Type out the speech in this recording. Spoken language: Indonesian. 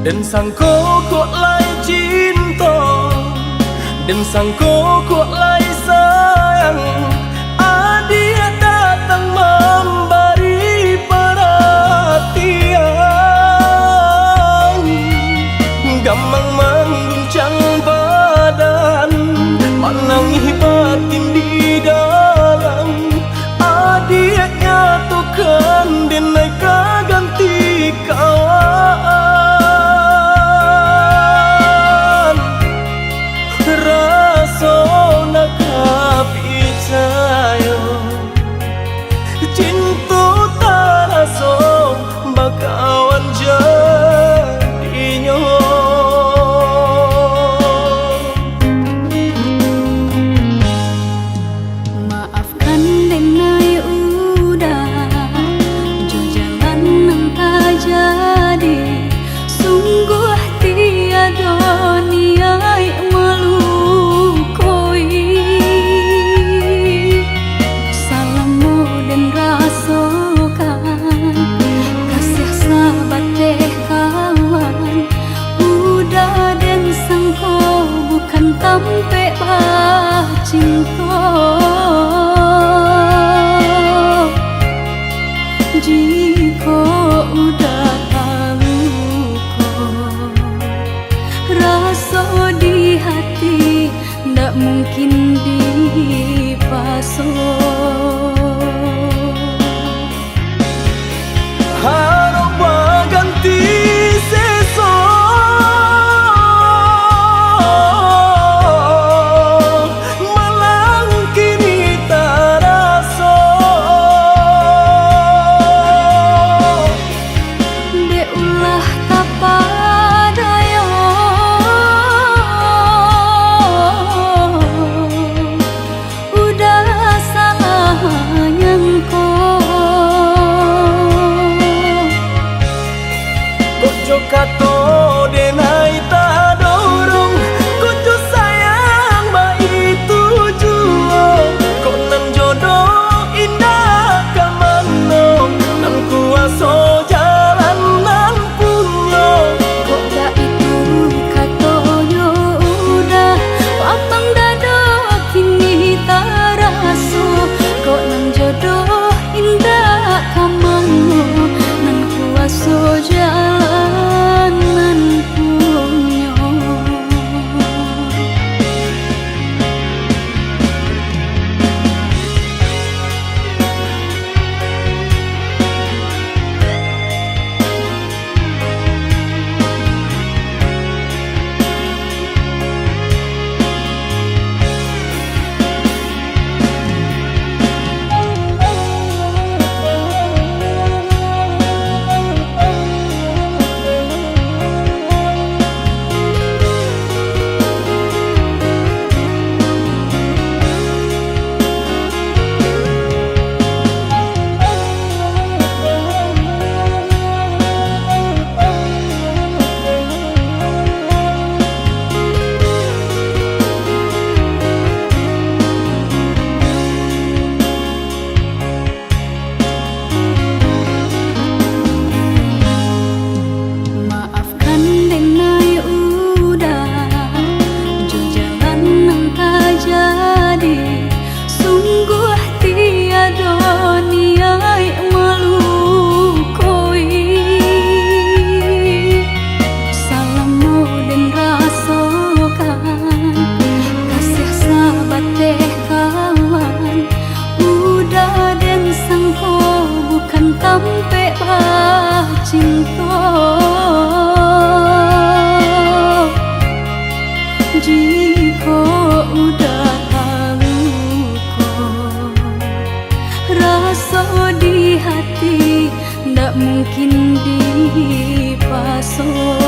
Dan sangko kok lai cinta, dan sangko kok lai sayang. Dia datang memberi perhatian, gamang mengguncang badan, menangis batin di dalam. Dia nyatukan denai ganti kawan. Rasa nak percaya cinta tak rasa bakawan jadinya. Maafkan denai udah jo jalan nang tak jadi. Sungguh tiada niat melukoi. Salahmu dan rasakan kasih sahabat teh kawan. Udah dan sangko bukan tampe bah cinta. Jika udah tahu kok rasa di hati ndak mungkin dipasok. Harap ganti seso, malang kini tak rasa. De ulah kapadaya udah salah nyangko. Kojo kato denai tak dorong, kojo sayang ba itu jua. Kok nan jodoh indah kamano, nan kuaso jalan nan punya. Kok dah itu katonyo udah lapang dada kini tak rasa. Kok nang jodoh indah kamango, nan kuaso jalan nan punya. Maafkan denai udah jo jalan nang tak jadi. Sungguh tiada niat melukoi. Salahmu dan rasakan kasih sahabat teh kawan. Udah dan sangko bukan tampe bah cinta. Jika udah tahu kok rasa di hati ndak mungkin dipasok.